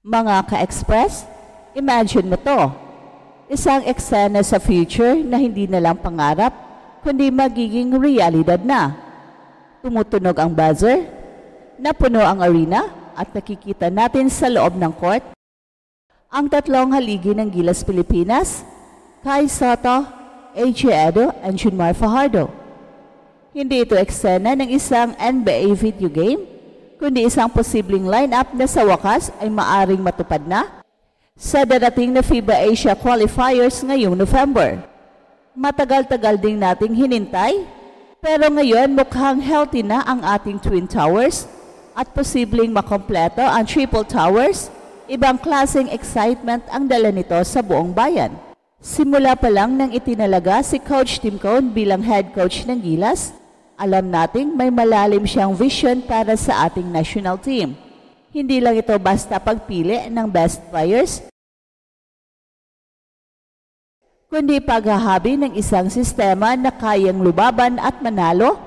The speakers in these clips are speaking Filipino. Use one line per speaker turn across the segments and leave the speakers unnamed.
Mga ka-express, imagine mo to. Isang eksena sa future na hindi na lang pangarap, kundi magiging realidad na. Tumutunog ang buzzer, napuno ang arena at nakikita natin sa loob ng court ang tatlong haligi ng Gilas Pilipinas, Kai Sotto, AJ Edo, and Junmar Fajardo. Hindi ito eksena ng isang NBA video game, kundi isang posibleng lineup na sa wakas ay maaring matupad na sa darating na FIBA Asia Qualifiers ngayong November. Matagal-tagal ding nating hinintay, pero ngayon mukhang healthy na ang ating Twin Towers at posibleng makompleto ang Triple Towers. Ibang klaseng excitement ang dala nito sa buong bayan. Simula pa lang nang itinalaga si Coach Tim Cone bilang head coach ng Gilas, alam nating may malalim siyang vision para sa ating national team. Hindi lang ito basta pagpili ng best players, kundi paghahabi ng isang sistema na kayang lubaban at manalo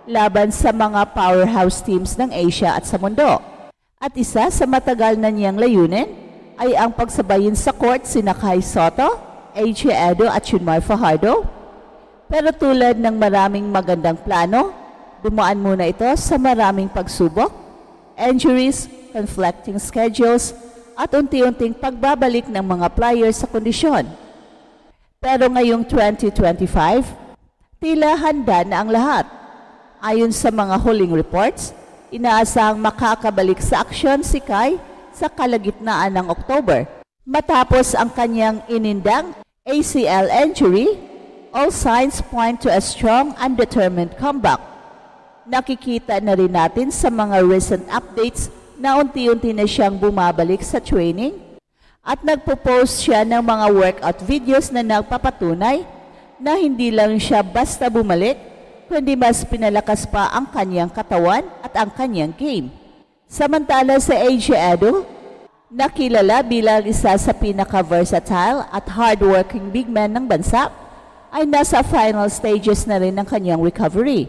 laban sa mga powerhouse teams ng Asia at sa mundo. At isa sa matagal na niyang layunin ay ang pagsabayin sa court sina Kai Sotto, AJ Edo at Junmar Fajardo. Pero tulad ng maraming magandang plano, dumaan muna ito sa maraming pagsubok, injuries, conflicting schedules, at unti-unting pagbabalik ng mga players sa kondisyon. Pero ngayong 2025, tila handa na ang lahat. Ayon sa mga huling reports, inaasahang makakabalik sa aksyon si Kai sa kalagitnaan ng October. Matapos ang kanyang inindang ACL injury, all signs point to a strong and determined comeback. Nakikita na rin natin sa mga recent updates na unti-unti na siyang bumabalik sa training at nagpo-post siya ng mga workout videos na nagpapatunay na hindi lang siya basta bumalik, kundi mas pinalakas pa ang kanyang katawan at ang kanyang game. Samantala sa AJ Edo, nakilala bilang isa sa pinaka-versatile at hardworking big man ng bansa, ay nasa final stages na rin ng kanyang recovery.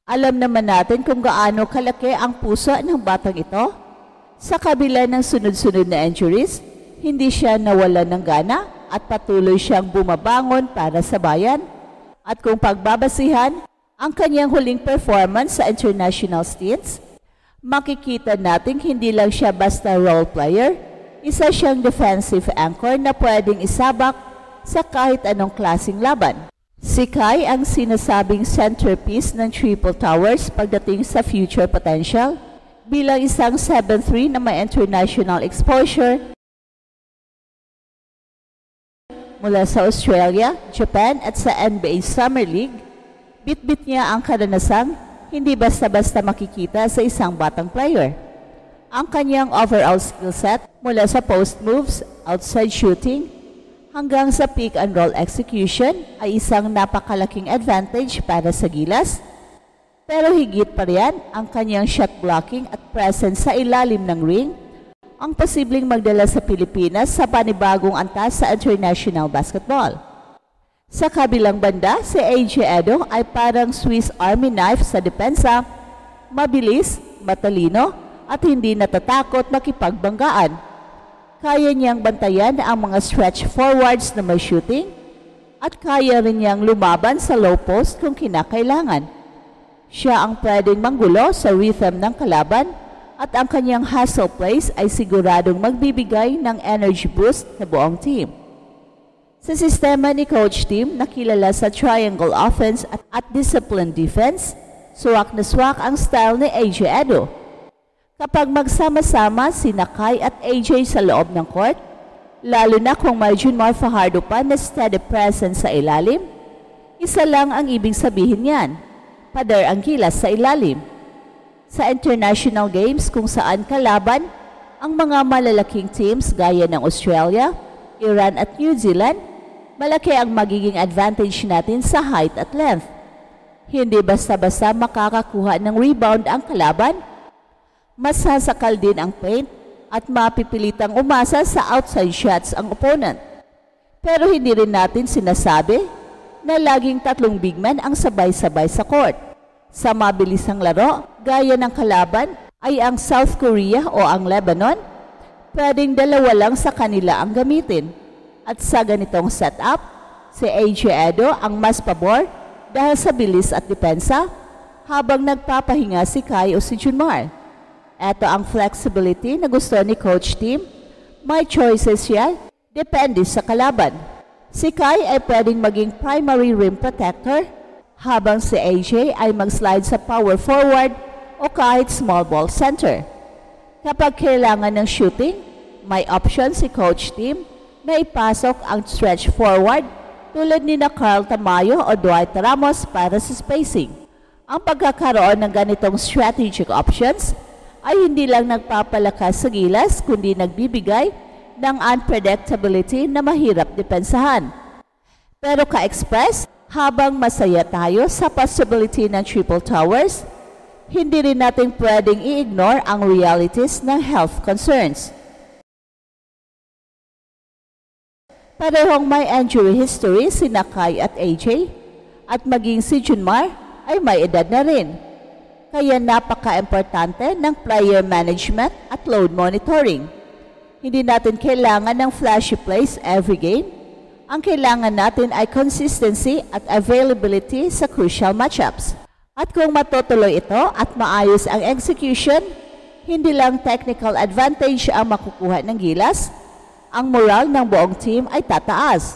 Alam naman natin kung gaano kalaki ang puso ng batang ito. Sa kabila ng sunod-sunod na injuries, hindi siya nawalan ng gana at patuloy siyang bumabangon para sa bayan. At kung pagbabasihan ang kanyang huling performance sa international stints, makikita natin hindi lang siya basta role player, isa siyang defensive anchor na pwedeng isabak sa kahit anong klaseng laban. Si Kai ang sinasabing centerpiece ng Triple Towers pagdating sa future potential bilang isang 7'3" na may international exposure mula sa Australia, Japan at sa NBA Summer League. Bit-bit niya ang karanasang hindi basta-basta makikita sa isang batang player. Ang kanyang overall skill set mula sa post moves, outside shooting, hanggang sa pick and roll execution ay isang napakalaking advantage para sa Gilas. Pero higit pa riyan ang kanyang shot blocking at presence sa ilalim ng ring ang posibleng magdala sa Pilipinas sa panibagong antas sa international basketball. Sa kabilang banda, si AJ Edo ay parang Swiss Army knife sa depensa, mabilis, matalino at hindi natatakot makipagbanggaan. Kaya niyang bantayan ang mga stretch forwards na may shooting at kaya rin niyang lumaban sa low post kung kinakailangan. Siya ang pwedeng manggulo sa rhythm ng kalaban at ang kanyang hustle plays ay siguradong magbibigay ng energy boost sa buong team. Sa sistema ni Coach Tim na kilala sa triangle offense at disciplined defense, swak na swak ang style ni AJ Edo. Kapag magsama-sama sina Kai at AJ sa loob ng court, lalo na kung may Junmar Fajardo pa na steady presence sa ilalim, isa lang ang ibig sabihin niyan, pader ang Gilas sa ilalim. Sa international games kung saan kalaban ang mga malalaking teams gaya ng Australia, Iran at New Zealand, malaki ang magiging advantage natin sa height at length. Hindi basta-basta makakakuha ng rebound ang kalaban, masasakal din ang paint at mapipilitang umasa sa outside shots ang opponent. Pero hindi rin natin sinasabi na laging tatlong big man ang sabay-sabay sa court. Sa mabilisang laro, gaya ng kalaban ay ang South Korea o ang Lebanon, pwedeng dalawa lang sa kanila ang gamitin. At sa ganitong setup, si AJ Edo ang mas pabor dahil sa bilis at depensa, habang nagpapahinga si Kai o si Junmar. Ito ang flexibility na gusto ni Coach Tim. May choices siya, depende sa kalaban. Si Kai ay pwedeng maging primary rim protector, habang si AJ ay mag-slide sa power forward o kahit small ball center. Kapag kailangan ng shooting, may option si Coach Tim na ipasok ang stretch forward tulad ni na Carl Tamayo o Dwight Ramos para sa spacing. Ang pagkakaroon ng ganitong strategic options ay hindi lang nagpapalakas sa gilas kundi nagbibigay ng unpredictability na mahirap depensahan. Pero ka-express, habang masaya tayo sa possibility ng triple towers, hindi rin natin pwedeng i-ignore ang realities ng health concerns. Parehong may injury history si Kai at AJ, at maging si Junmar ay may edad na rin. Kaya napaka-importante ng player management at load monitoring. Hindi natin kailangan ng flashy plays every game. Ang kailangan natin ay consistency at availability sa crucial matchups. At kung matutuloy ito at maayos ang execution, hindi lang technical advantage ang makukuha ng gilas, ang moral ng buong team ay tataas.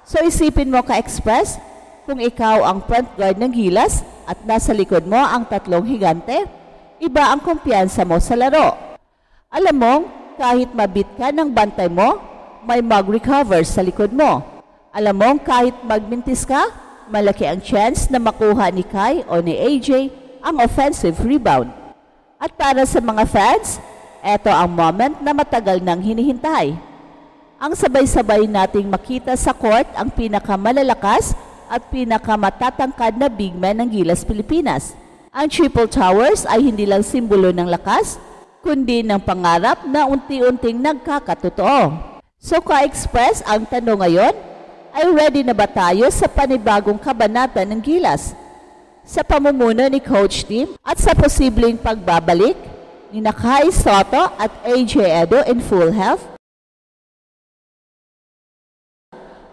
So isipin mo ka-express, kung ikaw ang front guard ng gilas at nasa likod mo ang tatlong higante, iba ang kumpiyansa mo sa laro. Alam mo, kahit mabit ka ng bantay mo, may mag-recover sa likod mo. Alam mo, kahit magmintis ka, malaki ang chance na makuha ni Kai o ni AJ ang offensive rebound. At para sa mga fans, eto ang moment na matagal nang hinihintay. Ang sabay-sabay nating makita sa court ang pinakamalalakas at pinakamatatangkad na big man ng Gilas Pilipinas. Ang Triple Towers ay hindi lang simbolo ng lakas, kundi ng pangarap na unti-unting nagkakatotoo. So ka-express, ang tanong ngayon, ay ready na ba tayo sa panibagong kabanata ng Gilas? Sa pamumuno ni Coach Tim at sa posibleng pagbabalik ni Kai Soto at AJ Edo in full health,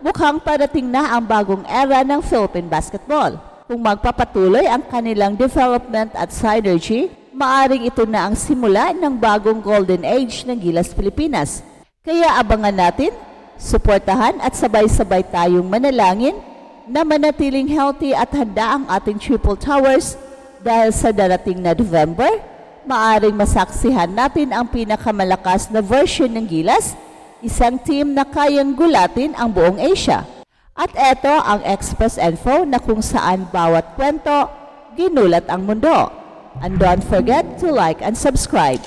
mukhang parating na ang bagong era ng Philippine basketball. Kung magpapatuloy ang kanilang development at synergy, maaring ito na ang simula ng bagong golden age ng Gilas Pilipinas. Kaya abangan natin, suportahan at sabay-sabay tayong manalangin na manatiling healthy at handa ang ating Triple Towers dahil sa darating na November, maaring masaksihan natin ang pinakamalakas na version ng Gilas, isang team na kayang gulatin ang buong Asia. At eto ang Express Info na kung saan bawat kwento, ginulat ang mundo. And don't forget to like and subscribe.